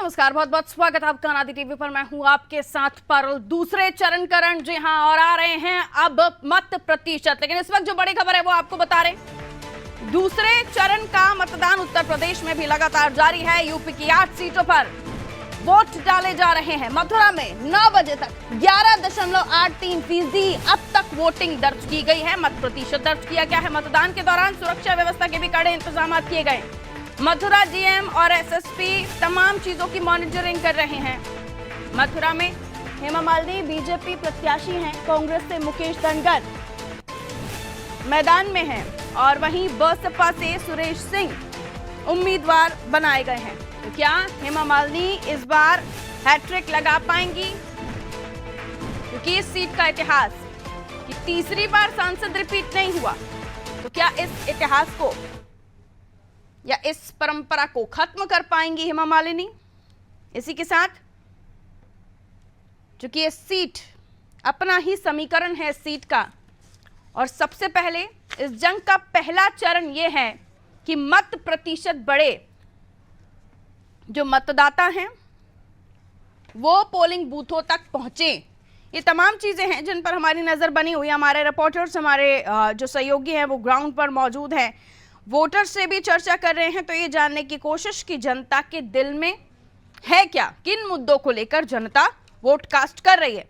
नमस्कार, बहुत बहुत स्वागत आपका अनादि टीवी पर। मैं हूं आपके साथ पारुल। दूसरे चरण करण जी हां, और आ रहे हैं अब मत प्रतिशत। लेकिन इस वक्त जो बड़ी खबर है वो आपको बता रहे, दूसरे चरण का मतदान उत्तर प्रदेश में भी लगातार जारी है। यूपी की 8 सीटों पर वोट डाले जा रहे हैं। मथुरा में 9 बजे तक 11.83% अब तक वोटिंग दर्ज की गई है। मत प्रतिशत दर्ज किया गया है। मतदान के दौरान सुरक्षा व्यवस्था के भी कड़े इंतजाम किए गए। मथुरा जीएम और एसएसपी तमाम चीजों की मॉनिटरिंग कर रहे हैं। मथुरा में हेमा मालिनी बीजेपी प्रत्याशी हैं, कांग्रेस से मुकेश धनगर मैदान में हैं, और वहीं बसपा से सुरेश सिंह उम्मीदवार बनाए गए हैं। तो क्या हेमा मालिनी इस बार हैट्रिक लगा पाएंगी? क्योंकि इस सीट का इतिहास कि तीसरी बार सांसद रिपीट नहीं हुआ, तो क्या इस इतिहास को या इस परंपरा को खत्म कर पाएंगी हेमा मालिनी? इसी के साथ चूंकि ये सीट अपना ही समीकरण है इस सीट का, और सबसे पहले इस जंग का पहला चरण ये है कि मत प्रतिशत बढ़े। जो मतदाता हैं वो पोलिंग बूथों तक पहुंचे। ये तमाम चीजें हैं जिन पर हमारी नजर बनी हुई है। हमारे रिपोर्टर्स, हमारे जो सहयोगी हैं वो ग्राउंड पर मौजूद हैं, वोटर से भी चर्चा कर रहे हैं। तो ये जानने की कोशिश की जनता के दिल में है क्या, किन मुद्दों को लेकर जनता वोट कास्ट कर रही है।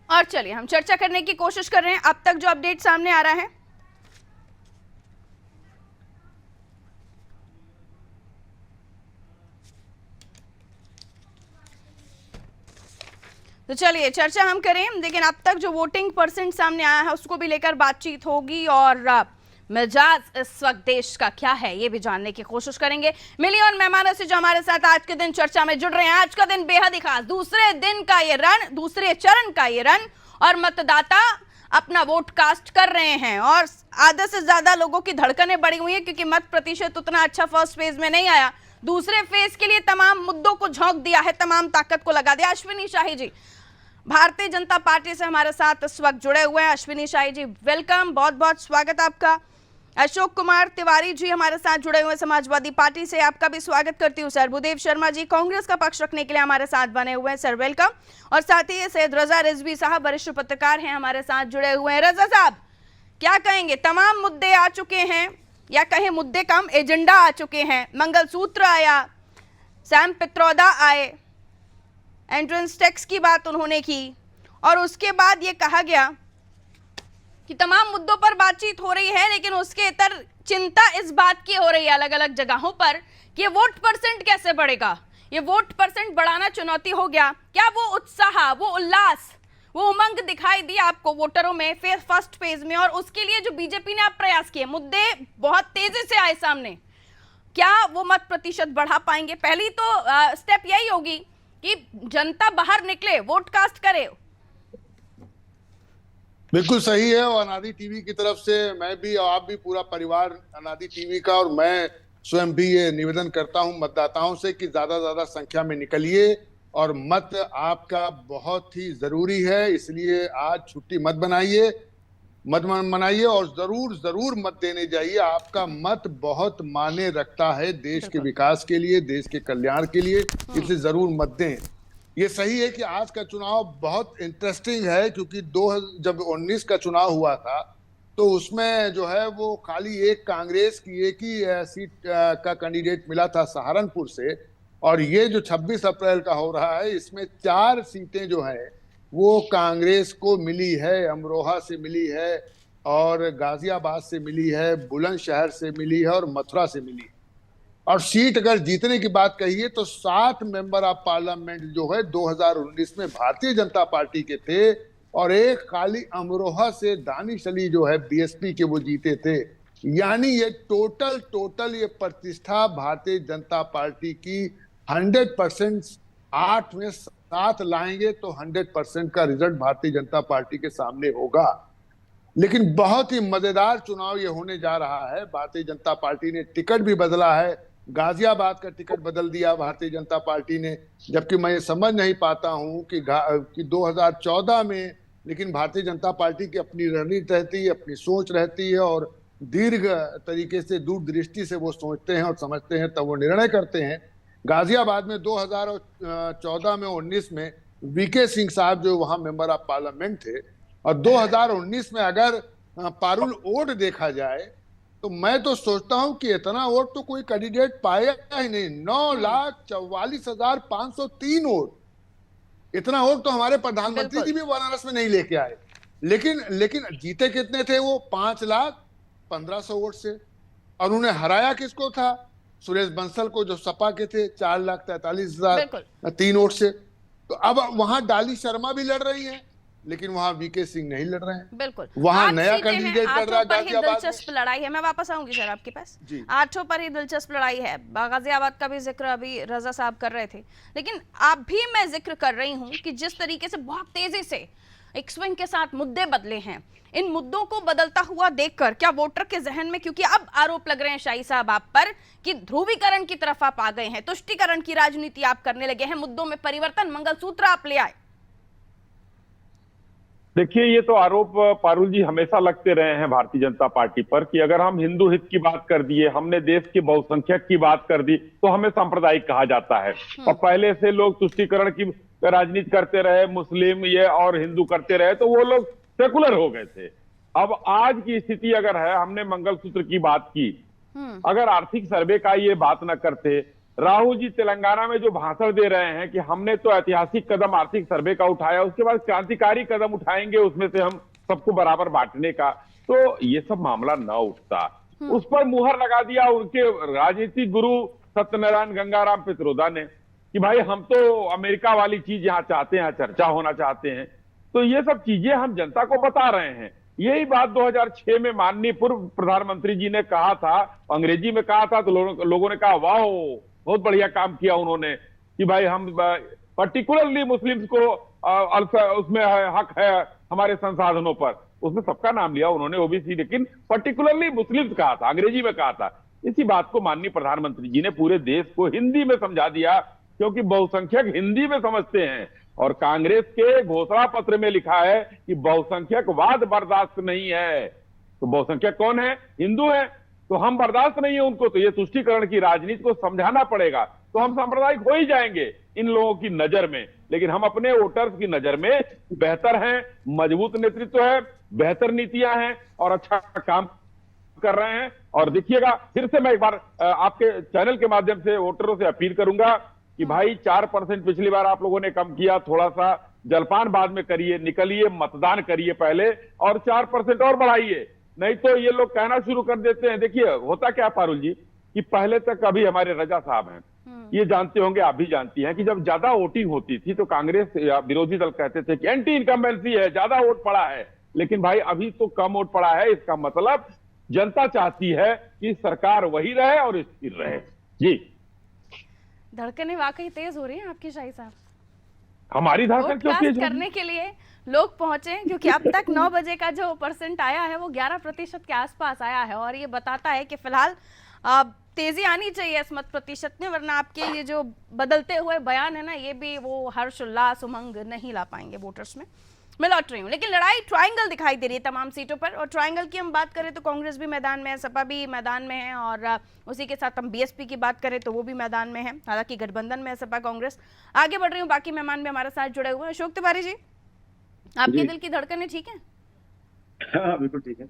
और चलिए हम चर्चा करने की कोशिश कर रहे हैं। अब तक जो अपडेट सामने आ रहा है, तो चलिए चर्चा हम करें। लेकिन अब तक जो वोटिंग परसेंट सामने आया है उसको भी लेकर बातचीत होगी, और मिजाज इस वक्त देश का क्या है ये भी जानने की कोशिश करेंगे। मिलियन मेहमानों से जो हमारे साथ आज के दिन चर्चा में जुड़ रहे हैं। आज का दिन बेहद ही खास, दूसरे दिन का ये रण, दूसरे चरण का ये रण, और मतदाता अपना वोट कास्ट कर रहे हैं। और आधे से ज्यादा लोगों की धड़कनें बढ़ी हुई हैं, क्योंकि मत प्रतिशत उतना अच्छा फर्स्ट फेज में नहीं आया। दूसरे फेज के लिए तमाम मुद्दों को झोंक दिया है, तमाम ताकत को लगा दिया। अश्विनी शाही जी भारतीय जनता पार्टी से हमारे साथ इस वक्त जुड़े हुए हैं। अश्विनी शाही जी वेलकम, बहुत बहुत स्वागत आपका। अशोक कुमार तिवारी जी हमारे साथ जुड़े हुए समाजवादी पार्टी से, आपका भी स्वागत करती हूँ सर। भूदेव शर्मा जी कांग्रेस का पक्ष रखने के लिए हमारे साथ बने हुए हैं, सर वेलकम। और साथ ही सैयद रजा रिजवी साहब वरिष्ठ पत्रकार हैं, हमारे साथ जुड़े हुए हैं। रजा साहब क्या कहेंगे? तमाम मुद्दे आ चुके हैं, या कहें मुद्दे कम, एजेंडा आ चुके हैं। मंगलसूत्र आया, सैम पित्रोदा आए, एंट्रेंस टैक्स की बात उन्होंने की, और उसके बाद ये कहा गया कि तमाम मुद्दों पर बातचीत हो रही है, लेकिन उसके इतर चिंता इस बात की हो रही है अलग अलग जगहों पर कि वोट परसेंट कैसे बढ़ेगा। ये वोट परसेंट बढ़ाना चुनौती हो गया। क्या वो उत्साह, वो उल्लास, वो उमंग दिखाई दी आपको वोटरों में फर्स्ट फेज में? और उसके लिए जो बीजेपी ने अब प्रयास किए, मुद्दे बहुत तेजी से आए सामने, क्या वो मत प्रतिशत बढ़ा पाएंगे? पहली तो स्टेप यही होगी कि जनता बाहर निकले, वोट कास्ट करे। बिल्कुल सही है। और अनादि टीवी की तरफ से मैं भी और आप भी, पूरा परिवार अनादि टीवी का, और मैं स्वयं भी ये निवेदन करता हूं मतदाताओं से कि ज्यादा संख्या में निकलिए, और मत आपका बहुत ही जरूरी है। इसलिए आज छुट्टी मत मनाइए और जरूर मत देने जाइए। आपका मत बहुत मायने रखता है देश के विकास के लिए, देश के कल्याण के लिए, इसलिए जरूर मत दें। ये सही है कि आज का चुनाव बहुत इंटरेस्टिंग है, क्योंकि जब 19 का चुनाव हुआ था तो उसमें जो है वो खाली एक कांग्रेस की एक ही सीट का कैंडिडेट मिला था सहारनपुर से, और ये जो 26 अप्रैल का हो रहा है इसमें 4 सीटें जो है वो कांग्रेस को मिली है। अमरोहा से मिली है, और गाजियाबाद से मिली है, बुलंदशहर से मिली है, और मथुरा से मिली है। और सीट अगर जीतने की बात कहिए तो 7 मेंबर ऑफ पार्लियामेंट जो है 2019 में भारतीय जनता पार्टी के थे, और एक खाली अमरोहा से दानिश अली जो है बीएसपी के वो जीते थे। यानी ये टोटल ये प्रतिष्ठा भारतीय जनता पार्टी की 100%, 8 में 7 लाएंगे तो 100% का रिजल्ट भारतीय जनता पार्टी के सामने होगा। लेकिन बहुत ही मजेदार चुनाव ये होने जा रहा है। भारतीय जनता पार्टी ने टिकट भी बदला है, गाजियाबाद का टिकट बदल दिया भारतीय जनता पार्टी ने, जबकि मैं ये समझ नहीं पाता हूं कि 2014 में, लेकिन भारतीय जनता पार्टी की अपनी रणनीति रहती है, अपनी सोच रहती है, और दीर्घ तरीके से दूरदृष्टि से वो सोचते हैं और समझते हैं, तब वो निर्णय करते हैं गाजियाबाद में 2014 में 19 में वीके सिंह साहब जो वहां मेंबर ऑफ पार्लियामेंट थे, और 2019 में अगर पारुल वोट देखा जाए तो मैं तो सोचता हूं कि इतना वोट तो कोई कैंडिडेट पाएगा ही नहीं। 9,44,503 वोट, इतना वोट तो हमारे प्रधानमंत्री जी बिल्कुल। भी बनारस में नहीं लेके आए। लेकिन लेकिन जीते कितने थे वो? 5,15,000 वोट से। और उन्हें हराया किसको था? सुरेश बंसल को, जो सपा के थे, 4,43,000 बिल्कुल। 3 वोट से। तो अब वहां डाली शर्मा भी लड़ रही हैं, लेकिन वहां वीके सिंह नहीं लड़ रहे हैं। बिल्कुल। वहां 8 नया सीटें हैं, कैंडिडेट लड़ रहा 8 है पर ही गाजियाबाद में। दिलचस्प लड़ाई है। मैं वापस आऊंगी सर आपके पास। जी 8 पर ही दिलचस्प लड़ाई है। गाजियाबाद का भी जिक्र अभी रजा साहब कर रहे थे, लेकिन अब भी मैं जिक्र कर रही हूं कि जिस तरीके से बहुत तेजी से एक स्विंग के साथ मुद्दे बदले हैं, इन मुद्दों को बदलता हुआ देखकर क्या वोटर के जहन में, क्योंकि अब आरोप लग रहे हैं शाही साहब आप पर कि ध्रुवीकरण की तरफ आप आ गए हैं, तुष्टीकरण की राजनीति आप करने लगे हैं, मुद्दों में परिवर्तन, मंगलसूत्र आप ले आए। देखिए, ये तो आरोप पारुल जी हमेशा लगते रहे हैं भारतीय जनता पार्टी पर कि अगर हम हिंदू हित की बात कर दिए, हमने देश के बहुसंख्यक की बात कर दी, तो हमें सांप्रदायिक कहा जाता है। और पहले से लोग तुष्टीकरण की राजनीति करते रहे, मुस्लिम ये और हिंदू करते रहे, तो वो लोग सेकुलर हो गए थे। अब आज की स्थिति अगर है, हमने मंगलसूत्र की बात की, अगर आर्थिक सर्वे का ये बात न करते, राहुल जी तेलंगाना में जो भाषण दे रहे हैं कि हमने तो ऐतिहासिक कदम आर्थिक सर्वे का उठाया, उसके बाद क्रांतिकारी कदम उठाएंगे उसमें से हम सबको बराबर बांटने का, तो ये सब मामला न उठता। उस पर मुहर लगा दिया उनके राजनीतिक गुरु सत्यनारायण गंगाराम पित्रोदा ने कि भाई हम तो अमेरिका वाली चीज यहाँ चाहते हैं, चर्चा होना चाहते हैं। तो ये सब चीजें हम जनता को बता रहे हैं। यही बात 2006 में माननीय पूर्व प्रधानमंत्री जी ने कहा था, अंग्रेजी में कहा था, तो लोगों ने कहा वाह बहुत बढ़िया काम किया उन्होंने कि भाई हम पर्टिकुलरली मुस्लिम्स को उसमें हक है हमारे संसाधनों पर। उसमें सबका नाम लिया उन्होंने, ओबीसी, लेकिन पर्टिकुलरली मुस्लिम्स कहा था, अंग्रेजी में कहा था। इसी बात को माननीय प्रधानमंत्री जी ने पूरे देश को हिंदी में समझा दिया, क्योंकि बहुसंख्यक हिंदी में समझते हैं। और कांग्रेस के घोषणा पत्र में लिखा है कि बहुसंख्यकवाद बर्दाश्त नहीं है। तो बहुसंख्यक कौन है? हिंदू है। तो हम बर्दाश्त नहीं है उनको, तो ये तुष्टीकरण की राजनीति को समझाना पड़ेगा। तो हम सांप्रदायिक हो ही जाएंगे इन लोगों की नजर में, लेकिन हम अपने वोटर्स की नजर में बेहतर हैं, मजबूत नेतृत्व है, बेहतर नीतियां हैं और अच्छा काम कर रहे हैं। और देखिएगा, फिर से मैं एक बार आपके चैनल के माध्यम से वोटरों से अपील करूंगा कि भाई 4% पिछली बार आप लोगों ने कम किया, थोड़ा सा जलपान बाद में करिए, निकलिए, मतदान करिए पहले, और 4% और बढ़ाइए। नहीं तो ये लोग कहना शुरू कर देते हैं। देखिए होता क्या पारुल जी कि पहले तक, अभी हमारे रजा साहब हैं, ये जानते होंगे, आप भी जानती हैं, कि जब ज्यादा वोटिंग होती थी तो कांग्रेस या विरोधी दल कहते थे कि एंटी इनकम्बेंसी है, ज्यादा वोट पड़ा है। लेकिन भाई अभी तो कम वोट पड़ा है, इसका मतलब जनता चाहती है कि सरकार वही रहे और स्थिर रहे। जी, धड़कनें वाकई तेज हो रही हैं आपकी शाही साहब। हमारी धड़कन क्यों तेज करने के लिए लोग पहुंचे, क्योंकि अब तक 9 बजे का जो परसेंट आया है वो 11% के आसपास आया है, और ये बताता है कि फिलहाल तेजी आनी चाहिए इस मत प्रतिशत में, वरना आपके ये जो बदलते हुए बयान है ना, ये भी वो हर्ष उल्लास उमंग नहीं ला पाएंगे वोटर्स में। मैं लौट रही हूँ, लेकिन लड़ाई ट्रायंगल दिखाई दे रही है तमाम सीटों पर। और ट्रायंगल की हम बात करें तो कांग्रेस भी मैदान में है, सपा भी मैदान में है, और उसी के साथ हम बीएसपी की बात करें तो वो भी मैदान में है। हालांकि गठबंधन में है सपा कांग्रेस। आगे बढ़ रही हूँ, बाकी मेहमान भी हमारे साथ जुड़े हुए हैं। अशोक तिवारी जी, आपके दिल की धड़कनें ठीक है? हाँ, बिल्कुल ठीक है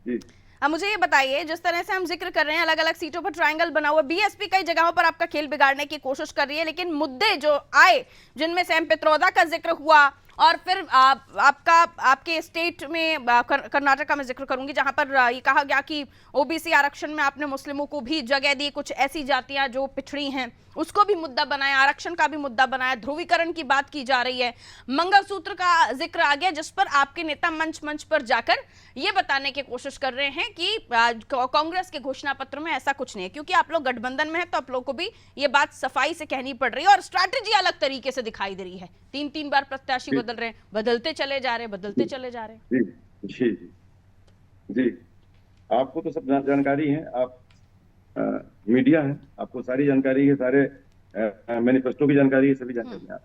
जी। अब मुझे ये बताइए, जिस तरह से हम जिक्र कर रहे हैं, अलग अलग सीटों पर ट्रायंगल बना हुआ, बीएसपी कई जगहों पर आपका खेल बिगाड़ने की कोशिश कर रही है, लेकिन मुद्दे जो आए, जिनमें से पित्रोदा का जिक्र हुआ, और फिर आपके स्टेट में कर्नाटका में जिक्र करूंगी, जहां पर ये कहा गया कि ओबीसी आरक्षण में आपने मुस्लिमों को भी जगह दी, कुछ ऐसी जातियां जो पिछड़ी हैं उसको भी मुद्दा बनाया, आरक्षण का भी मुद्दा बनाया, ध्रुवीकरण की बात की जा रही है, मंगलसूत्र का जिक्र आ गया, जिस पर आपके नेता मंच पर जाकर ये बताने की कोशिश कर रहे हैं कि कांग्रेस के घोषणा पत्र में ऐसा कुछ नहीं है। क्योंकि आप लोग गठबंधन में है तो आप लोगों को भी ये बात सफाई से कहनी पड़ रही है, और स्ट्रैटेजी अलग तरीके से दिखाई दे रही है। 3 बार प्रत्याशी बदल रहे हैं, बदलते चले जा रहे हैं, बदलते चले जा रहे हैं। जी जी जी जी, आपको तो सब जानकारी है, आप मीडिया है, आपको सारी जानकारी है, सारे मैनिफेस्टो की जानकारी है, सभी जानकारी है।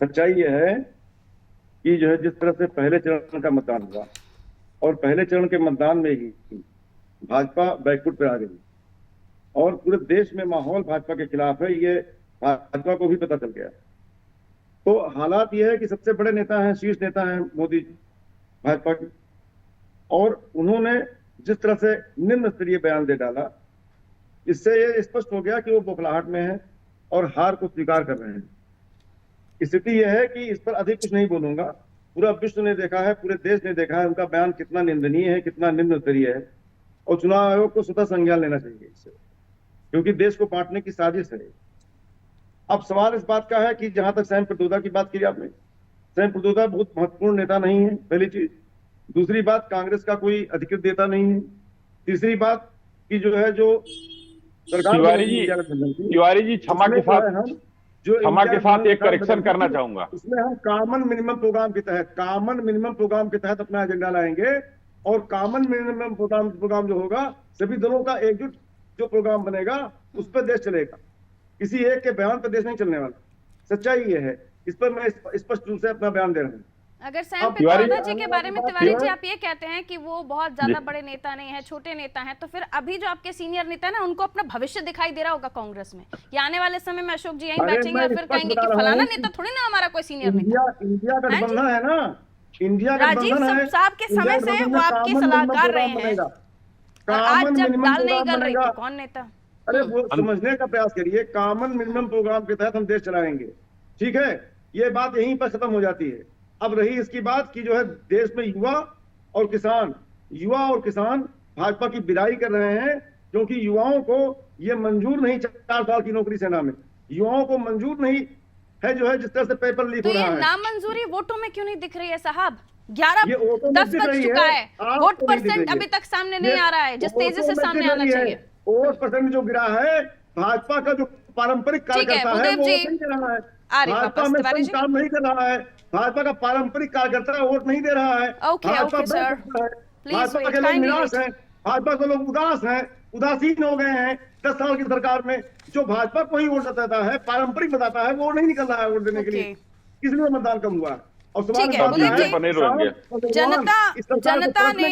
सच्चाई यह है कि जो है, जिस तरह से पहले चरण का मतदान हुआ, और पहले चरण के मतदान में ही भाजपा बैकफुट पे आ गई, और पूरे देश में माहौल भाजपा के खिलाफ है, ये भाजपा को भी पता चल गया। तो हालात ये है कि सबसे बड़े नेता हैं, शीर्ष नेता हैं मोदी भाजपा के, और उन्होंने जिस तरह से निम्न स्तरीय बयान दे डाला, इससे ये स्पष्ट हो गया कि वो बौखलाहट में है और हार को स्वीकार कर रहे हैं। स्थिति यह है कि इस पर अधिक कुछ नहीं बोलूंगा। पूरा विश्व ने देखा है, पूरे देश ने देखा है उनका बयान कितना निंदनीय है, कितना निम्न स्तरीय है, और चुनाव आयोग को स्वतः संज्ञान लेना चाहिए इससे, क्योंकि देश को बांटने की साजिश है। अब सवाल इस बात का है कि जहां तक सैम पित्रोदा की बात की आपने, सैम पित्रोदा बहुत महत्वपूर्ण नेता नहीं है, पहली चीज। दूसरी बात, कांग्रेस का कोई अधिकृत नेता नहीं है। तीसरी बात कि जो है, जो सरकार तिवारी जी क्षमा के साथ एक करेक्शन करना चाहूंगा। उसमें हम कॉमन मिनिमम प्रोग्राम के तहत अपना एजेंडा लाएंगे, और कॉमन मिनिमम प्रोग्राम जो होगा, सभी दलों का एकजुट जो प्रोग्राम बनेगा, उस पर देश चलेगा। किसी एक के बयान पर देश नहीं चलने वाला। सच्चाई ये है, इस पर मैं स्पष्ट रूप से अपना बयान दे रहा हूँ। अगर सैम पित्रोदा जी के बारे में तिवारी जी आप ये कहते हैं कि वो बहुत ज्यादा बड़े नेता नहीं है, छोटे नेता हैं, तो फिर अभी जो आपके सीनियर नेता है ना, उनको अपना भविष्य दिखाई दे रहा होगा कांग्रेस में, या आने वाले समय में अशोक जी यहीं बैठेंगे और फिर कहेंगे कि फलाना नेता थोड़ी ना हमारा कोई सीनियर नेता। इंडिया गठबंधन है ना, इंडिया राजीव साहब के समय से वो आपके सलाहकार रहे हैं, और आज जब दाल नहीं गल रही तो कौन नेता? अरे वो समझने का प्रयास करिए। कॉमन मिनिमम प्रोग्राम के तहत हम देश चलाएंगे, ठीक है, ये बात यहीं पर खत्म हो जाती है। अब रही इसकी बात कि जो है, देश में युवा और किसान भाजपा की बिराई कर रहे हैं, क्योंकि युवाओं को ये मंजूर नहीं, 4 साल की नौकरी सेना में युवाओं को मंजूर नहीं है, जो है जिस तरह से पेपर लीक हो रहा है। तो ये नामंजूरी वोटों में क्यों नहीं दिख रही है साहब? 11-10 बज चुका है, वोट परसेंट अभी तक सामने नहीं आ रहा है जिस तेजी से सामने आना चाहिए। वोट परसेंट जो गिरा है, भाजपा का जो पारंपरिक कार्यकर्ता है वो नहीं दे रहा है, भाजपा में काम नहीं कर रहा है, भाजपा का पारंपरिक कार्यकर्ता वोट नहीं दे रहा है, भाजपा के लोग निराश हैं, भाजपा के लोग उदास हैं, उदासीन हो गए हैं। 10 साल की सरकार में जो भाजपा को ही वोट देता है, पारंपरिक बताता है, वो नहीं निकल रहा है वोट देने के लिए, इसलिए मतदान कम हुआ है। और जनता ने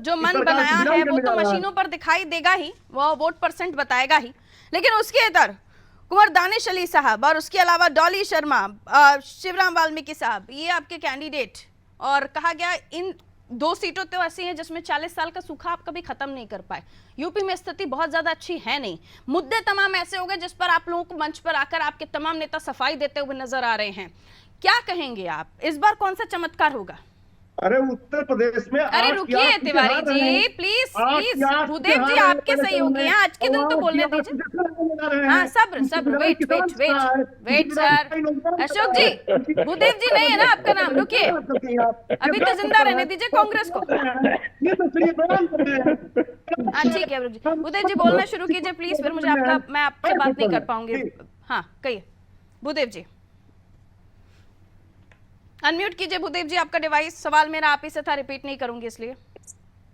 जो मन बनाया है वो तो मशीनों पर दिखाई देगा ही, वो वोट परसेंट बताएगा ही, लेकिन उसके इधर कुंवर दानिश अली साहब और उसके अलावा डॉली शर्मा, शिवराम वाल्मीकि साहब, ये आपके कैंडिडेट, और कहा गया इन 2 सीटों तो ऐसी हैं जिसमें 40 साल का सूखा आप कभी खत्म नहीं कर पाए। यूपी में स्थिति बहुत ज्यादा अच्छी है नहीं, मुद्दे तमाम ऐसे हो गए जिस पर आप लोगों को मंच पर आकर आपके तमाम नेता सफाई देते हुए नजर आ रहे हैं। क्या कहेंगे आप, इस बार कौन सा चमत्कार होगा? अरे उत्तर प्रदेश में, अरे रुकिए तिवारी जी, प्लीज भूदेव जी आपके सहयोगी हैं, आज के दिन तो बोलने दीजिए। हाँ सब्र, वेट सर। अशोक जी, भूदेव जी नहीं है ना आपका नाम, रुकिए, अभी तो जिंदा रहने दीजिए कांग्रेस को। हाँ ठीक है भूदेव जी बोलना शुरू कीजिए प्लीज, फिर मुझे मैं आपसे बात नहीं कर पाऊंगी। हाँ कहिए भूदेव जी, अनम्यूट कीजिए भूदेव जी आपका डिवाइस। सवाल मेरा आप ही से था, रिपीट नहीं करूंगी इसलिए।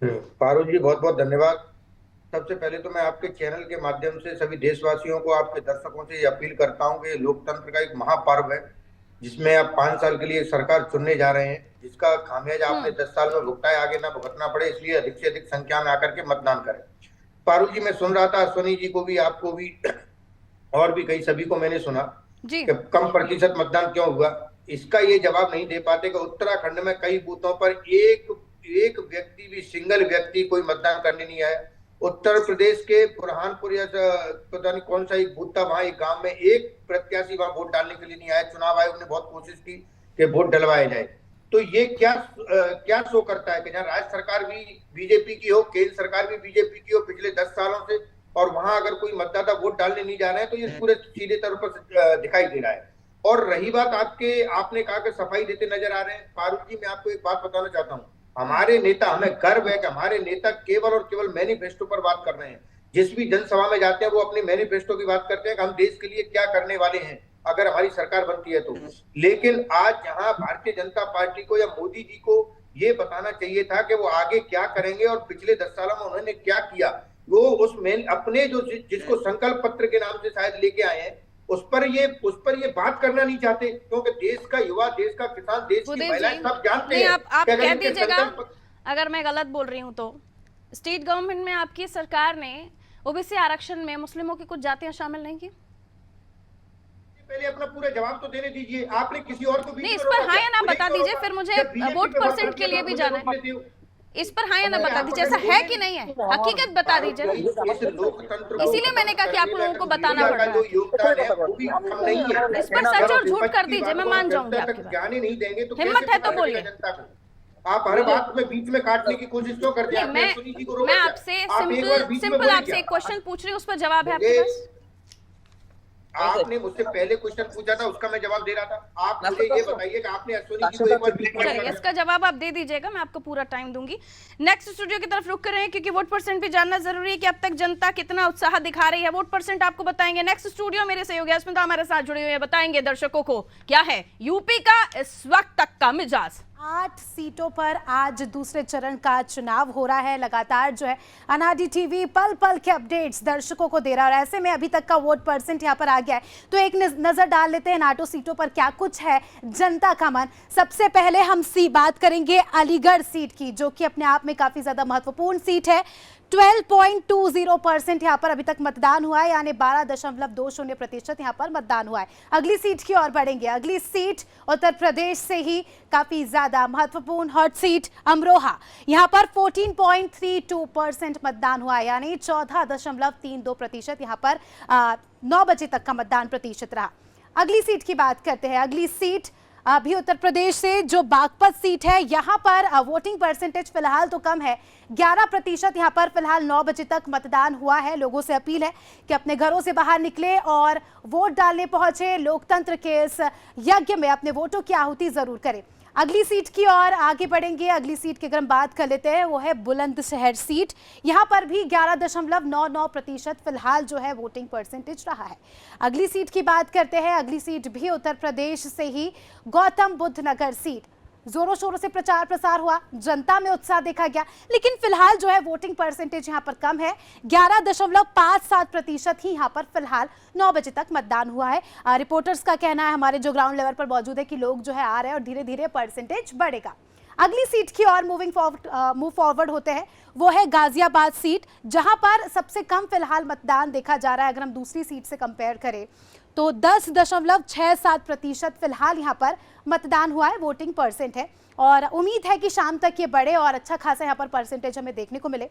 पारुल जी बहुत बहुत धन्यवाद। सबसे पहले तो मैं आपके चैनल के माध्यम से सभी देशवासियों को, आपके दर्शकों से ये अपील करता हूं कि लोकतंत्र का एक महापर्व है जिसमें आप 5 साल के लिए सरकार चुनने जा रहे हैं, जिसका खामियाजा आपने 10 साल में भुगता है, आगे ना भुगतना पड़े, इसलिए अधिक से अधिक संख्या में आकर के मतदान करें। पारुल जी मैं सुन रहा था, अश्वनी जी को भी, आपको भी, और भी कई सभी को मैंने सुना कि कम प्रतिशत मतदान क्यों हुआ। इसका ये जवाब नहीं दे पाते कि उत्तराखंड में कई बूथों पर एक व्यक्ति भी, सिंगल व्यक्ति कोई मतदान करने नहीं आया। उत्तर प्रदेश के बुरहानपुर या पता नहीं कौन सा एक बूथ था, वहां एक गांव में एक प्रत्याशी वहां वोट डालने के लिए नहीं आया। चुनाव आयोग ने बहुत कोशिश की कि वोट डलवाया जाए। तो ये क्या शो करता है कि जहाँ राज्य सरकार भी बीजेपी की हो, केंद्र सरकार भी बीजेपी की हो पिछले 10 सालों से, और वहां अगर कोई मतदाता वोट डालने नहीं जा रहे हैं, तो ये पूरे सीधे तौर पर दिखाई दे रहा है। और रही बात आपने कहा कि सफाई देते नजर आ रहे हैं, फारूक जी मैं आपको एक बात बताना चाहता हूं, हमारे नेता, हमें गर्व है कि हमारे नेता केवल और केवल मैनिफेस्टो पर बात कर रहे हैं। जिस भी जनसभा में जाते हैं वो अपने मैनिफेस्टो की बात करते हैं कि हम देश के लिए क्या करने वाले हैं अगर हमारी सरकार बनती है तो। लेकिन आज यहाँ भारतीय जनता पार्टी को या मोदी जी को ये बताना चाहिए था कि वो आगे क्या करेंगे और पिछले 10 सालों में उन्होंने क्या किया। वो अपने जो जिसको संकल्प पत्र के नाम से शायद लेके आए हैं, उस पर ये बात करना नहीं चाहते, क्योंकि देश का युवा, देश का किसान, देश की महिलाएं सब जानते हैं। आप कह दीजिएगा अगर मैं गलत बोल रही हूं तो। स्टेट गवर्नमेंट में आपकी सरकार ने ओबीसी आरक्षण में मुस्लिमों की कुछ जातियां शामिल नहीं की? पहले अपना पूरा जवाब तो देने दीजिए, आपने किसी और को नहीं, इस पर हाँ या ना बता दीजिए, फिर मुझे वोट परसेंट के लिए भी जाना है। इस पर हाँ या ना बता दीजिए, ऐसा है कि नहीं है, हकीकत बता दीजिए। इसीलिए मैंने कहा कि आप लोगों को बताना पड़ रहा है। इस पर सच और झूठ कर दीजिए, मैं मान जाऊंगी आपकी बात। जाने नहीं देंगे तो हिम्मत है तो बोलिए। आप हर बात में बीच में काटने की कोशिश क्यों करते हैं? मैं आपसे सिंपल आपसे एक क्वेश्चन पूछ रही हूँ, उस पर जवाब है आपके पास? आपने मुझसे पहले क्वेश्चन पूछा था, उसका मैं जवाब दे रहा था। आप मुझे ये बताइए कि आपने अश्विनी जी को एक बार चलिए, इसका जवाब आप दे दीजिएगा, मैं आपको पूरा टाइम दूंगी। नेक्स्ट स्टूडियो की तरफ रुक कर रहे हैं, क्योंकि वोट परसेंट भी जानना जरूरी है कि अब तक जनता कितना उत्साह दिखा रही है। वोट परसेंट आपको बताएंगे। नेक्स्ट स्टूडियो मेरे सहयोगी अस्मिता हमारे साथ जुड़े हुए हैं, बताएंगे दर्शकों को क्या है यूपी का इस वक्त तक का मिजाज। 8 सीटों पर आज दूसरे चरण का चुनाव हो रहा है। लगातार जो है अनाडी टीवी पल पल के अपडेट्स दर्शकों को दे रहा है, और ऐसे में अभी तक का वोट परसेंट यहाँ पर आ गया है। तो एक नजर डाल लेते हैं इन 8 सीटों पर क्या कुछ है जनता का मन। सबसे पहले हम बात करेंगे अलीगढ़ सीट की, जो कि अपने आप में काफी ज्यादा महत्वपूर्ण सीट है। 12.20% यहाँ पर अभी तक मतदान हुआ है, यानी 12.20% यहाँ पर मतदान हुआ है। अगली सीट की ओर बढ़ेंगे। अगली सीट उत्तर प्रदेश से ही काफी ज्यादा महत्वपूर्ण हॉट सीट अमरोहा, यहाँ पर 14.32% मतदान हुआ है, यानी 14.32% यहाँ पर 9 बजे तक का मतदान प्रतिशत रहा। अगली सीट की बात करते हैं। अगली सीट अभी उत्तर प्रदेश से जो बागपत सीट है, यहाँ पर वोटिंग परसेंटेज फिलहाल तो कम है, 11% यहाँ पर फिलहाल 9 बजे तक मतदान हुआ है। लोगों से अपील है कि अपने घरों से बाहर निकले और वोट डालने पहुंचे। लोकतंत्र के इस यज्ञ में अपने वोटों की आहुति जरूर करें। अगली सीट की ओर आगे बढ़ेंगे। अगली सीट की अगर हम बात कर लेते हैं, वो है बुलंदशहर सीट। यहाँ पर भी 11.99% फिलहाल जो है वोटिंग परसेंटेज रहा है। अगली सीट की बात करते हैं। अगली सीट भी उत्तर प्रदेश से ही गौतम बुद्ध नगर सीट, जोरों शोरों से प्रचार प्रसार हुआ, जनता में उत्साह देखा गया, लेकिन फिलहाल जो है वोटिंग परसेंटेज यहाँ पर कम है, 11.57% ही यहाँ पर फिलहाल 9 बजे तक मतदान हुआ है। रिपोर्टर्स का कहना है, हमारे जो ग्राउंड लेवल पर मौजूद है, कि लोग जो है आ रहे हैं और धीरे धीरे परसेंटेज बढ़ेगा। अगली सीट की ओर मूव फॉरवर्ड होते हैं, वो है गाजियाबाद सीट, जहां पर सबसे कम फिलहाल मतदान देखा जा रहा है। अगर हम दूसरी सीट से कंपेयर करें तो 10.67% फिलहाल यहाँ पर मतदान हुआ है, वोटिंग परसेंट है, और उम्मीद है कि शाम तक ये बढ़े और अच्छा खासा यहाँ पर परसेंटेज हमें देखने को मिले।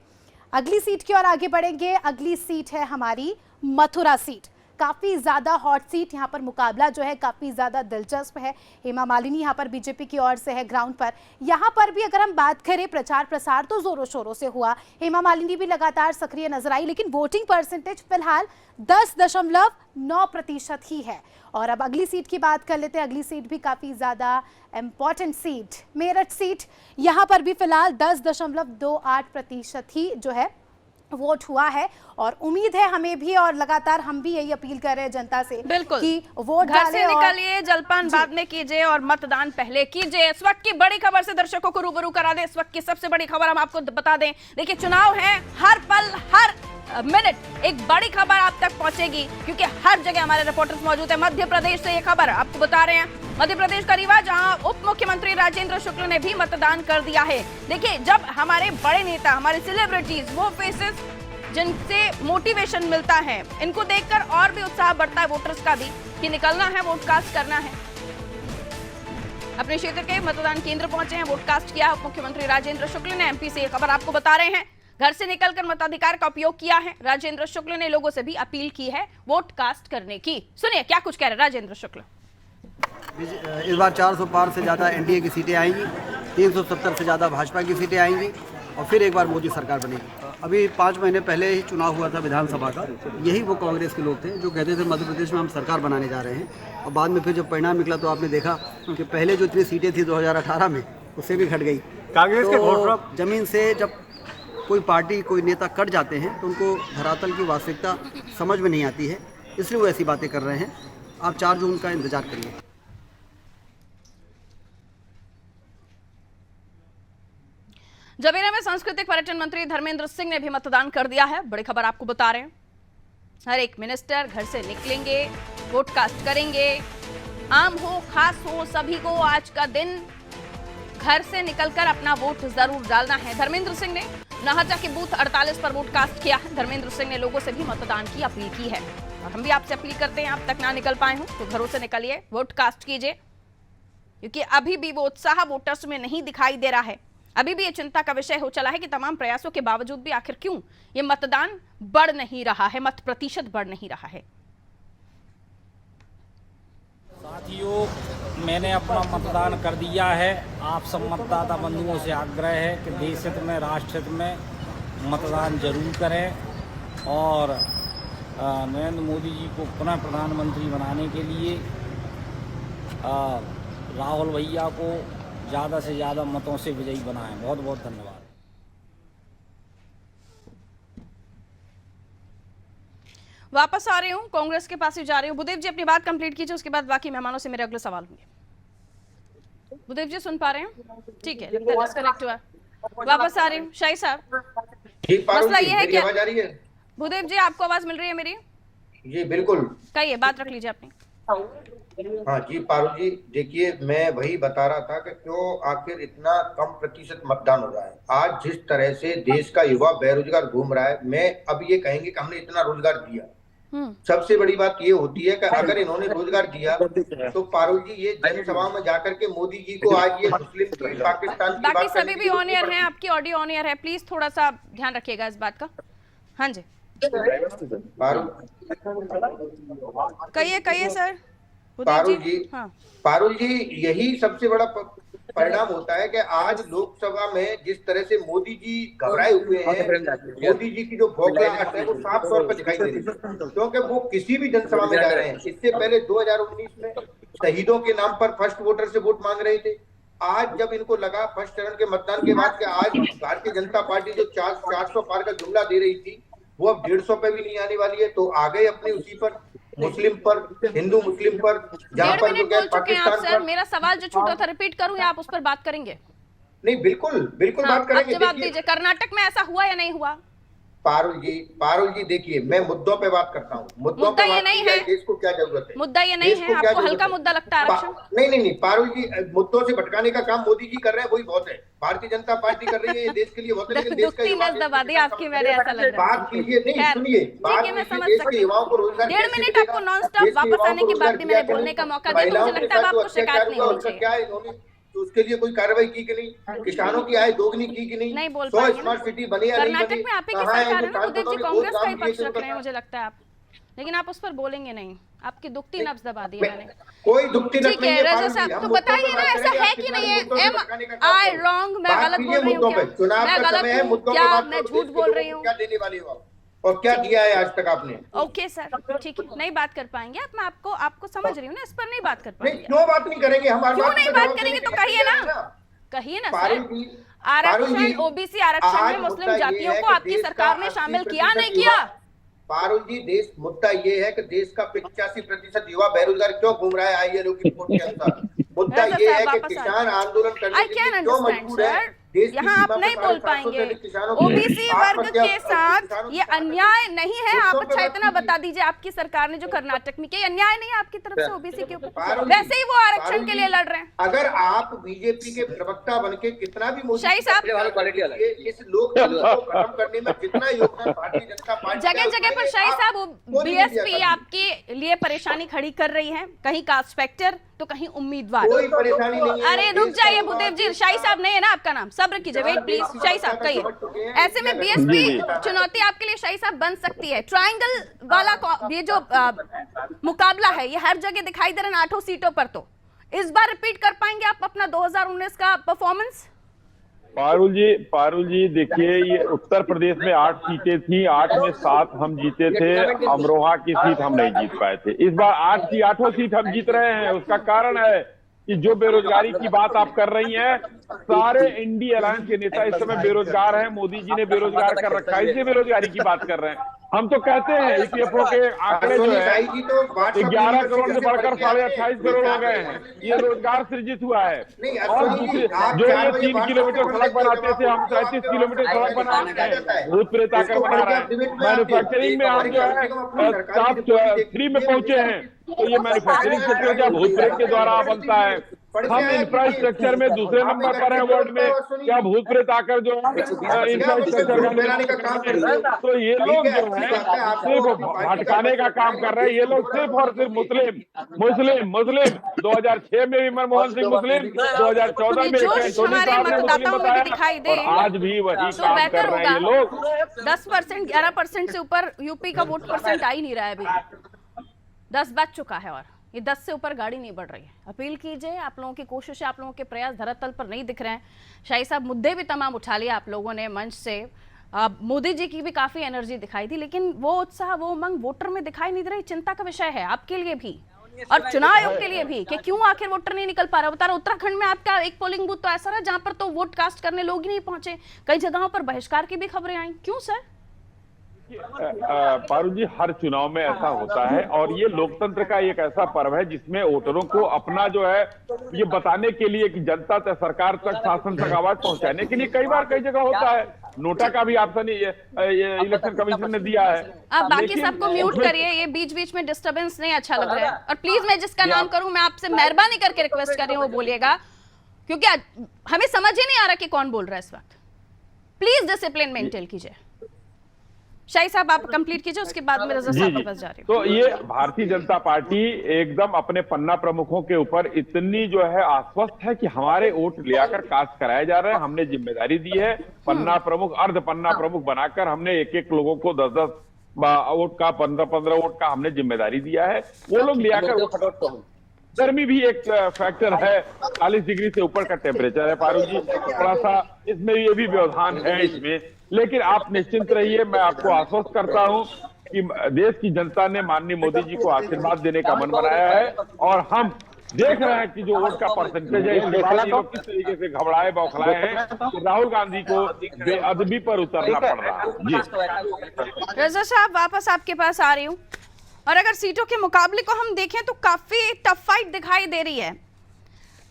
अगली सीट की ओर आगे बढ़ेंगे। अगली सीट है हमारी मथुरा सीट, काफी ज्यादा हॉट सीट। यहाँ पर मुकाबला जो है काफी ज्यादा दिलचस्प है। हेमा मालिनी यहाँ पर बीजेपी की ओर से है ग्राउंड पर। यहाँ पर भी अगर हम बात करें, प्रचार प्रसार तो जोरों शोरों से हुआ, हेमा मालिनी भी लगातार सक्रिय नजर आई, लेकिन वोटिंग परसेंटेज फिलहाल 10.9% ही है। और अब अगली सीट की बात कर लेते हैं। अगली सीट भी काफी ज्यादा इंपॉर्टेंट सीट, मेरठ सीट, यहाँ पर भी फिलहाल 10.28% ही जो है वोट हुआ है, और उम्मीद है हमें भी, और लगातार हम भी यही अपील कर रहे हैं जनता से बिल्कुल कि वोट घर डालें से निकलिए, जलपान बाद में कीजिए और मतदान पहले कीजिए। इस वक्त की बड़ी खबर से दर्शकों को रूबरू करा दें। इस वक्त की सबसे बड़ी खबर हम आपको बता दें। देखिए, चुनाव है, हर पल हर मिनट एक बड़ी खबर आप तक पहुंचेगी, क्योंकि हर जगह हमारे रिपोर्टर्स मौजूद है। मध्य प्रदेश से ये खबर आपको बता रहे हैं। मध्य प्रदेश का रीवा, जहां उप मुख्यमंत्री राजेंद्र शुक्ल ने भी मतदान कर दिया है। देखिए, जब हमारे बड़े नेता, हमारे सेलिब्रिटीज, वो फेसेस जिनसे मोटिवेशन मिलता है, इनको देखकर और भी उत्साह बढ़ता है वोटर्स का भी, कि निकलना है, वोट कास्ट करना है। अपने क्षेत्र के मतदान केंद्र पहुंचे हैं, वोट कास्ट किया उप मुख्यमंत्री राजेंद्र शुक्ल ने। एमपी से ये खबर आपको बता रहे हैं। घर से निकलकर मताधिकार का उपयोग किया है। राजेंद्र शुक्ल ने लोगों से भी अपील की है वोट कास्ट करने की। सुनिए क्या कुछ कह रहे हैं राजेंद्र शुक्ल। इस बार 400 पार से ज़्यादा एनडीए की सीटें आएंगी, 370 से ज़्यादा भाजपा की सीटें आएंगी, और फिर एक बार मोदी सरकार बनेगी। अभी 5 महीने पहले ही चुनाव हुआ था विधानसभा का, यही वो कांग्रेस के लोग थे जो कहते थे मध्य प्रदेश में हम सरकार बनाने जा रहे हैं, और बाद में फिर जब परिणाम निकला तो आपने देखा कि पहले जो इतनी सीटें थी 2018 में, उससे भी घट गई। कांग्रेस के जमीन से जब कोई पार्टी, कोई नेता कट जाते हैं तो उनको धरातल की वास्तविकता समझ में नहीं आती है, इसलिए वो ऐसी बातें कर रहे हैं। आप 4 जून का इंतजार करिए। जबीरा में सांस्कृतिक पर्यटन मंत्री धर्मेंद्र सिंह ने भी मतदान कर दिया है। बड़ी खबर आपको बता रहे हैं। हर एक मिनिस्टर घर से निकलेंगे, वोट कास्ट करेंगे। आम हो, खास हो, सभी को आज का दिन घर से निकलकर अपना वोट जरूर डालना है। धर्मेंद्र सिंह ने नाहटा के बूथ 48 पर वोट कास्ट किया है। धर्मेंद्र सिंह ने लोगों से भी मतदान की अपील की है और हम भी आपसे अपील करते हैं, आप तक ना निकल पाए हो तो घरों से निकलिए, वोट कास्ट कीजिए, क्योंकि अभी भी वो उत्साह वोटर्स में नहीं दिखाई दे रहा है। अभी भी ये चिंता का विषय हो चला है कि तमाम प्रयासों के बावजूद भी आखिर क्यों ये मतदान बढ़ नहीं रहा है, मत प्रतिशत बढ़ नहीं रहा है। साथियों, मैंने अपना मतदान कर दिया है। आप सब मतदाता बंधुओं से आग्रह है कि देश हित में, राष्ट्र हित में मतदान जरूर करें और नरेंद्र मोदी जी को पुनः प्रधानमंत्री बनाने के लिए राहुल भैया को ज़्यादा से ज़्यादा मतों से विजयी बनाएं। बहुत बहुत धन्यवाद। वापस आ रही हूँ, कांग्रेस के पास ही जा रही हूँ। भूदेव जी अपनी बात कंप्लीट कीजिए, उसके बाद बाकी मेहमानों से मेरे अगले सवाल होंगे। भूदेव जी सुन पा रहे हैं? ठीक है, डिस्कनेक्ट हुआ। वापस आ रही हूँ। शाही साहब, मसला ये है क्या? भूदेव जी आपको आवाज मिल रही है मेरी? जी बिल्कुल, कहिए, बात रख लीजिए अपनी। हाँ जी पारुल जी, देखिए मैं वही बता रहा था कि क्यों आखिर इतना कम प्रतिशत मतदान हो रहा है। आज जिस तरह से देश का युवा बेरोजगार घूम रहा है, मैं अब ये कहेंगे कि हमने इतना रोजगार दिया। सबसे बड़ी बात ये होती है कि अगर इन्होंने रोजगार दिया तो पारुल जी ये जनसभा में जाकर के मोदी जी को आज ये मुस्लिम पाकिस्तान की बाकी सभी भी ऑन एयर हैं, आपकी ऑडियो ऑन एयर है, प्लीज थोड़ा सा ध्यान रखिएगा इस बात का। हाँ जी कहिए सर। पारुल जी, हाँ। पारुल जी यही सबसे बड़ा परिणाम होता है कि आज लोकसभा में जिस तरह से मोदी जी घबराए हुए हैं, मोदी जी की जो बौखलाहट है वो साफ तौर पर दिखाई दे रही है, क्योंकि वो किसी भी जनसभा में जा रहे हैं। इससे पहले 2019 में शहीदों के नाम पर फर्स्ट वोटर से वोट मांग रहे थे। आज जब इनको लगा फर्स्ट चरण के मतदान के बाद कि आज भारतीय जनता पार्टी जो 400 पार का जुमला दे रही थी वो अब 150 पे भी नहीं आने वाली है, तो आ गए अपनी उसी पर, मुस्लिम पर, हिंदू मुस्लिम पर, जहाँ पर जो बोल चुके हैं आप सर। मेरा सवाल जो छूटा था रिपीट करूं या आप उस पर बात करेंगे? नहीं बिल्कुल बिल्कुल बात करेंगे। जवाब दीजिए, कर्नाटक में ऐसा हुआ या नहीं हुआ? पारुल जी देखिए, मैं मुद्दों पे बात करता हूँ। मुद्दा ये नहीं है, देश को क्या जरूरत है? मुद्दा ये नहीं है, आपको हल्का मुद्दा लगता है आरक्षण? नहीं पारुल जी, मुद्दों से भटकाने का काम मोदी जी कर रहे हैं, वही बहुत है। भारतीय जनता पार्टी कर रही है, ये देश के लिए बहुत है, लेकिन देश का दबा दी आपकी, मैंने ऐसा लग रहा है। बात कीजिए, नहीं सुनिए, देश के युवाओं को रोजगार 1.5 मिनट आपको नॉन स्टॉप वापस आने के बाद भी मैंने बोलने का मौका दिया, तो मुझे लगता है आपको शिकायत नहीं होनी चाहिए। क्या इन्होंने तो उसके लिए कोई कार्रवाई की कि नहीं? किसानों की आय दोगुनी की कि नहीं? नहीं बोल 100 स्मार्ट सिटी बनी या नहीं बनी? कर्नाटक में आप ही की सरकार है ना भूदेव जी, कांग्रेस का ही पक्ष रख रहे हैं मुझे लगता है आप, लेकिन आप उस पर बोलेंगे नहीं। आपकी दुखती नब्ज दबा दी मैंने। कोई दुखती नब्ज नहीं है। रजा साहब तो बताइए ना, ऐसा है कि नहीं है? Am I wrong? मैं गलत बोल रही हूँ क्या? मैं गलत हूँ क्या? मैं झूठ बोल रही हूँ? क्या देने वाली हो और क्या दिया है आज तक आपने? ओके सर, ठीक है, नहीं बात कर पाएंगे आप, मैं आपको समझ रही हूँ ना, इस पर नहीं बात कर पाएंगे। क्यों बात नहीं करेंगे? हमारी क्यों नहीं बात करेंगे? तो कहिए ना, कहिए ना सर। आरक्षण, ओबीसी आरक्षण में मुस्लिम जातियों को आपकी सरकार ने शामिल किया नहीं किया? पारुल जी, देश मुद्दा ये है कि देश का 85% युवा बेरोजगार क्यों घूम रहा है आईएलओ की रिपोर्ट के अनुसार। मुद्दा ये है कि किसान आंदोलन करने के लिए क्यों मजबूर है। यहाँ आप नहीं बोल पाएंगे। ओबीसी वर्ग के साथ ये अन्याय नहीं है, आप अच्छा इतना बता दीजिए, आपकी सरकार ने जो कर्नाटक में किया अन्याय नहीं है आपकी तरफ से ओबीसी के ऊपर, वैसे ही वो आरक्षण के लिए लड़ रहे हैं। अगर आप बीजेपी के प्रवक्ता बनके कितना भी शाही साहब इस लोकतंत्र को खत्म करने में जितना योगदान भारतीय जनता पार्टी, जगह जगह पर शाही साहब बीएसपी आपके लिए परेशानी खड़ी कर रही है, कहीं कास्ट फैक्टर तो कहीं उम्मीदवार। कोई परेशानी नहीं है। अरे रुक जाइए भूदेव जी, शाही साहब नहीं है ना आपका नाम, सब्र कीजिए, वेट प्लीज। शाही साहब कहिए, ऐसे में बीएसपी चुनौती आपके लिए शाही साहब बन सकती है। ट्रायंगल वाला ये जो मुकाबला है ये हर जगह दिखाई दे रहा है 8 सीटों पर, तो इस बार रिपीट कर पाएंगे आप अपना 2019 का परफॉर्मेंस? पारुल जी देखिए, ये उत्तर प्रदेश में 8 सीटें थी, 8 में 7 हम जीते थे, अमरोहा की सीट हम नहीं जीत पाए थे। इस बार 8 की 8 सीट हम जीत रहे हैं। उसका कारण है कि जो बेरोजगारी की बात आप कर रही हैं, सारे इंडिया अलायंस के नेता इस समय बेरोजगार हैं। मोदी जी ने बेरोजगार कर रखा है, इसलिए बेरोजगारी की बात कर रहे हैं। हम तो कहते हैं ईपीएफओ के आंकड़े जो है 11 करोड़ से बढ़कर 28.5 करोड़ हो गए हैं। ये रोजगार सृजित हुआ है। और दूसरे जो ये 3 किलोमीटर सड़क बनाते थे, हम 37 किलोमीटर सड़क बना रहे हैं, भूत प्रेत आकर बना रहे हैं। मैन्युफैक्चरिंग में हम जो है टॉप 3 में पहुंचे हैं, तो ये मैन्युफैक्चरिंग सेक्टर क्या भूत प्रेत के द्वारा बनता है? हम इंफ्रास्ट्रक्चर में दूसरे नंबर पर है वर्ल्ड में, क्या भूत प्रेत आकर जो इंफ्रास्ट्रक्चर का काम कर रहे हैं। तो ये लोग जो है सिर्फ भटकाने का काम कर रहे हैं। ये लोग सिर्फ और सिर्फ मुस्लिम 2006 में भी मनमोहन सिंह मुस्लिम, 2014 में हमारे मतदाताओं में भी दिखाई दे, और आज भी वही तो काम बेहतर कर रहे हैं ये लोग। 10%, 11% से ऊपर यूपी का वोट परसेंट आ ही नहीं रहा है अभी। 10 बज चुका है और ये 10 से ऊपर गाड़ी नहीं बढ़ रही है। अपील कीजिए, आप लोगों की कोशिश है, आप लोगों के प्रयास धरातल पर नहीं दिख रहे हैं। शाही साहब, मुद्दे भी तमाम उठा लिए आप लोगों ने मंच से। मोदी जी की भी काफी एनर्जी दिखाई थी, लेकिन वो उत्साह, वो उमंग वोटर में दिखाई नहीं दे रही। चिंता का विषय है आपके लिए भी और चुनाव आयोग के लिए भी कि क्यों आखिर वोटर नहीं निकल पा रहा। बता रहा, उत्तराखंड में आपका एक पोलिंग बूथ तो ऐसा रहा जहां पर तो वोट कास्ट करने लोग ही नहीं पहुंचे। कई जगहों पर बहिष्कार की भी खबरें आई। क्यों सर? पारुल जी, हर चुनाव में ऐसा होता है और ये लोकतंत्र का एक ऐसा पर्व है जिसमें वोटरों को अपना जो है ये बताने के लिए कि जनता तक, सरकार तक, शासन तक आवाज पहुंचाने के लिए कई बार कई जगह होता है। नोटा का भी ऑप्शन ये इलेक्शन कमीशन ने दिया है। आप बाकी सबको म्यूट करिए, ये बीच बीच में डिस्टरबेंस नहीं अच्छा लग रहा है। और प्लीज, मैं जिसका नाम करूं, मैं आपसे मेहरबानी करके रिक्वेस्ट कर रही हूँ वो बोलिएगा, क्योंकि हमें समझ ही नहीं आ रहा कि कौन बोल रहा है इस वक्त। प्लीज डिसिप्लिन मेंटेन कीजिए। शाही साहब, आप कंप्लीट कीजिए, उसके बाद मैं रजा साहब के पास जा रही हूँ। तो ये भारतीय जनता पार्टी एकदम अपने पन्ना प्रमुखों के ऊपर इतनी जो है आश्वस्त है कि हमारे वोट ले आकर कास्ट कराए जा रहे हैं। हमने जिम्मेदारी दी है, पन्ना प्रमुख, अर्ध पन्ना प्रमुख बनाकर हमने एक एक लोगों को 10-10 वोट का, 15-15 वोट का हमने जिम्मेदारी दिया है। वो लोग ले आकर, गर्मी भी एक फैक्टर है, 40 डिग्री से ऊपर का टेम्परेचर है पारुल जी, थोड़ा सा इसमें ये भी व्यवधान है इसमें। लेकिन आप निश्चिंत रहिए, मैं आपको आश्वस्त करता हूं कि देश की जनता ने माननीय मोदी जी को आशीर्वाद देने का मन बनाया है और हम देख रहे हैं कि जो वोट का परसेंटेज है, इसके बाद ये लोग किस तरीके से घबराए बौखलाए हैं कि राहुल गांधी को बेअदबी पर उतरना पड़ रहा है। जी रजा साहब, वापस आपके पास आ रही हूँ। और अगर सीटों के मुकाबले को हम देखें तो काफी टफ फाइट दिखाई दे रही है।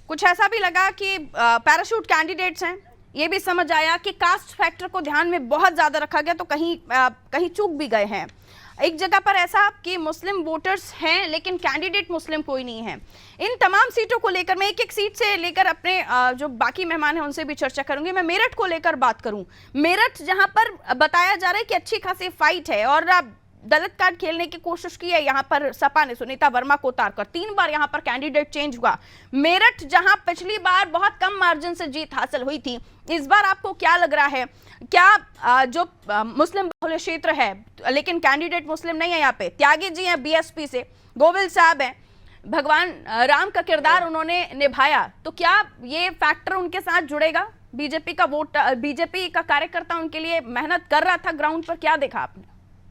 कुछ ऐसा भी लगा कि पैराशूट कैंडिडेट्स हैं, ये भी समझ आया कि कास्ट फैक्टर को ध्यान में बहुत ज्यादा रखा गया, तो कहीं चूक भी गए हैं। एक जगह पर ऐसा कि मुस्लिम वोटर्स हैं लेकिन कैंडिडेट मुस्लिम कोई नहीं है। इन तमाम सीटों को लेकर मैं एक एक सीट से लेकर अपने जो बाकी मेहमान हैं उनसे भी चर्चा करूंगी। मैं मेरठ को लेकर बात करूं। मेरठ जहां पर बताया जा रहा है कि अच्छी खासी फाइट है और दलित कार्ड खेलने की कोशिश की है यहाँ पर सपा ने, सुनीता वर्मा को उतारकर 3 बार यहाँ पर कैंडिडेट चेंज हुआ। मेरठ जहां पिछली बार बहुत कम मार्जिन से जीत हासिल हुई थी, इस बार आपको क्या लग रहा है? क्या जो मुस्लिम बहुल क्षेत्र है लेकिन कैंडिडेट मुस्लिम नहीं है, यहाँ पे त्यागी जी हैं बीएसपी से, गोविल साहब हैं, भगवान राम का किरदार उन्होंने निभाया, तो क्या ये फैक्टर उनके साथ जुड़ेगा? बीजेपी का वोट, बीजेपी का कार्यकर्ता उनके लिए मेहनत कर रहा था ग्राउंड पर, क्या देखा आपने?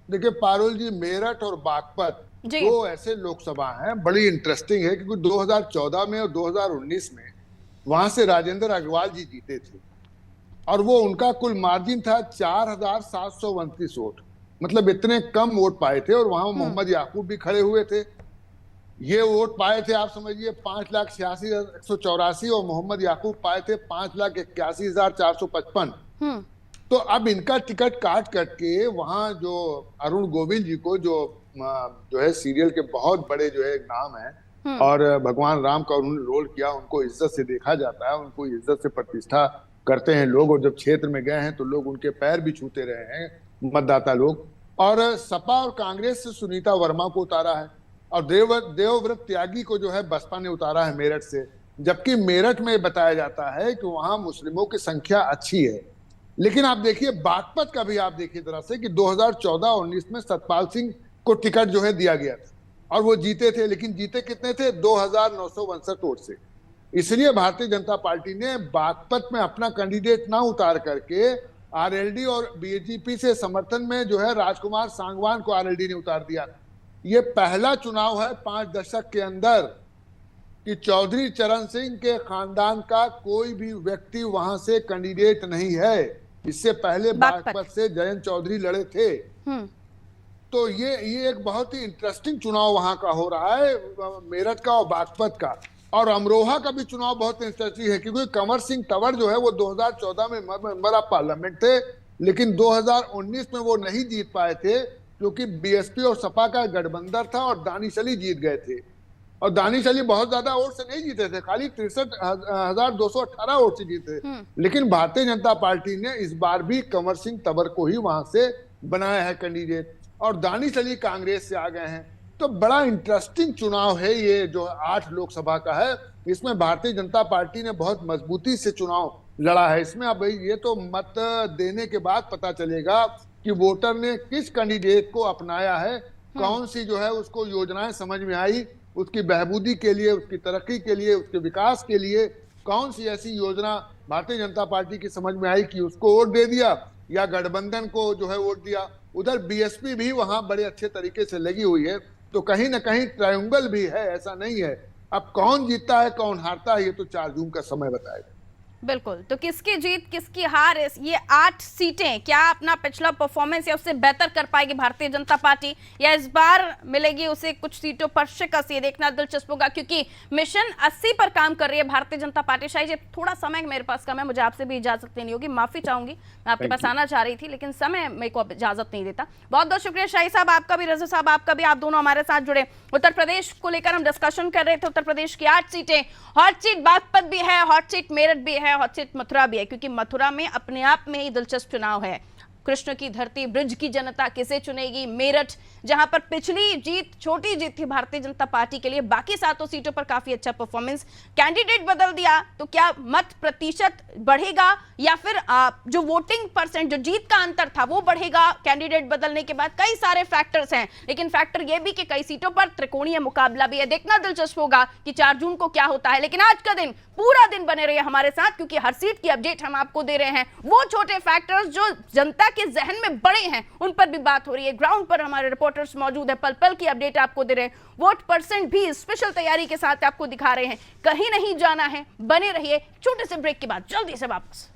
देखिए पारुल जी, मेरठ और बागपत दो ऐसे लोकसभा हैं, बड़ी इंटरेस्टिंग है क्योंकि 2014 में और 2019 में वहां से राजेंद्र अग्रवाल जी जीते थे और वो उनका कुल मार्जिन था 4729 वोट, मतलब इतने कम वोट पाए थे। और वहां मोहम्मद याकूब भी खड़े हुए थे, ये वोट पाए थे आप समझिए 5,86,184 और मोहम्मद याकूब पाए थे 5,81,455। तो अब इनका टिकट काट के वहां जो अरुण गोविल जी को जो है सीरियल के बहुत बड़े जो है नाम है और भगवान राम का उन्होंने रोल किया, उनको इज्जत से देखा जाता है, उनको इज्जत से प्रतिष्ठा करते हैं लोग। और जब क्षेत्र में गए हैं तो लोग उनके पैर भी छूते रहे हैं मतदाता लोग। और सपा और कांग्रेस से सुनीता वर्मा को उतारा है और देवव्रत त्यागी को जो है बसपा ने उतारा है मेरठ से, जबकि मेरठ में बताया जाता है कि वहां मुस्लिमों की संख्या अच्छी है। लेकिन आप देखिए बागपत का भी आप देखिए तरह से कि 2014-19 में सतपाल सिंह को टिकट जो है दिया गया था और वो जीते थे, लेकिन जीते कितने थे? 2,962 वोट से। इसलिए भारतीय जनता पार्टी ने बागपत में अपना कैंडिडेट ना उतार करके आरएलडी और बीजेपी से समर्थन में जो है राजकुमार सांगवान को आरएलडी ने उतार दिया। ये पहला चुनाव है 5 दशक के अंदर कि चौधरी चरण सिंह के खानदान का कोई भी व्यक्ति वहां से कैंडिडेट नहीं है। इससे पहले बागपत से जयंत चौधरी लड़े थे। तो ये एक बहुत ही इंटरेस्टिंग चुनाव वहां का हो रहा है, मेरठ का और बागपत का। और अमरोहा का भी चुनाव बहुत इंटरेस्टिंग है क्योंकि कंवर सिंह तंवर जो है वो 2014 में मेंबर ऑफ पार्लियामेंट थे, लेकिन 2019 में वो नहीं जीत पाए थे क्योंकि बीएसपी और सपा का गठबंधन था और दानिश अली जीत गए थे। और दानिश अली बहुत ज्यादा वोट से नहीं जीते थे, खाली 63,218 वोट से जीते। लेकिन भारतीय जनता पार्टी ने इस बार भी कंवर सिंह तंवर को ही वहां से बनाया है कैंडिडेट, और दानिश अली कांग्रेस से आ गए हैं। तो बड़ा इंटरेस्टिंग चुनाव है ये जो 8 लोकसभा का है। इसमें भारतीय जनता पार्टी ने बहुत मजबूती से चुनाव लड़ा है। इसमें अब ये तो मत देने के बाद पता चलेगा कि वोटर ने किस कैंडिडेट को अपनाया है, कौन सी जो है उसको योजनाएं समझ में आई, उसकी बहबूदी के लिए, उसकी तरक्की के लिए, उसके विकास के लिए कौन सी ऐसी योजना भारतीय जनता पार्टी की समझ में आई कि उसको वोट दे दिया, या गठबंधन को जो है वोट दिया। उधर बीएसपी भी वहां बड़े अच्छे तरीके से लगी हुई है, तो कहीं ना कहीं ट्रायंगल भी है, ऐसा नहीं है। अब कौन जीतता है कौन हारता है ये तो 4 जून का समय बताएगा। बिल्कुल, तो किसकी जीत किसकी हार, ये 8 सीटें क्या अपना पिछला परफॉर्मेंस या उससे बेहतर कर पाएगी भारतीय जनता पार्टी, या इस बार मिलेगी उसे कुछ सीटों पर शिकस्त, ये देखना दिलचस्प होगा। क्योंकि मिशन 80 पर काम कर रही है भारतीय जनता पार्टी। शाही जी थोड़ा समय मेरे पास कम है, मुझे आपसे भी इजाजत लेनी होगी, माफी चाहूंगी, मैं आपके पास आना चाह रही थी लेकिन समय मेरे को इजाजत नहीं देता। बहुत बहुत शुक्रिया शाही साहब आपका भी, रजा साहब आपका भी, आप दोनों हमारे साथ जुड़े। उत्तर प्रदेश को लेकर हम डिस्कशन कर रहे थे। उत्तर प्रदेश की 8 सीटें, हॉट सीट बागपत भी है, हॉट सीट मेरठ भी है, हॉट सीट मथुरा भी है, क्योंकि मथुरा में अपने आप में ही दिलचस्प चुनाव है। कृष्ण की धरती, ब्रिज की जनता किसे चुनेगी। मेरठ जहां पर पिछली जीत छोटी जीत थी भारतीय जनता पार्टी के लिए, बाकी 7 सीटों पर काफी अच्छा परफॉर्मेंस। कैंडिडेट बदल दिया तो क्या मत प्रतिशत बढ़ेगा, या फिर जो वोटिंग परसेंट, जो जीत का अंतर था वो बढ़ेगा कैंडिडेट बदलने के बाद। कई सारे फैक्टर्स हैं, लेकिन फैक्टर यह भी कि कई सीटों पर त्रिकोणीय मुकाबला भी है। देखना दिलचस्प होगा कि 4 जून को क्या होता है। लेकिन आज का दिन, पूरा दिन बने रहिए हमारे साथ, क्योंकि हर सीट की अपडेट हम आपको दे रहे हैं। वो छोटे फैक्टर्स जो जनता के जहन में बड़े हैं उन पर भी बात हो रही है। ग्राउंड पर हमारे रिपोर्टर्स मौजूद है, पल पल की अपडेट आपको दे रहे हैं। वोट परसेंट भी स्पेशल तैयारी के साथ आपको दिखा रहे हैं। कहीं नहीं जाना है, बने रहिए। छोटे से ब्रेक के बाद जल्दी से वापस।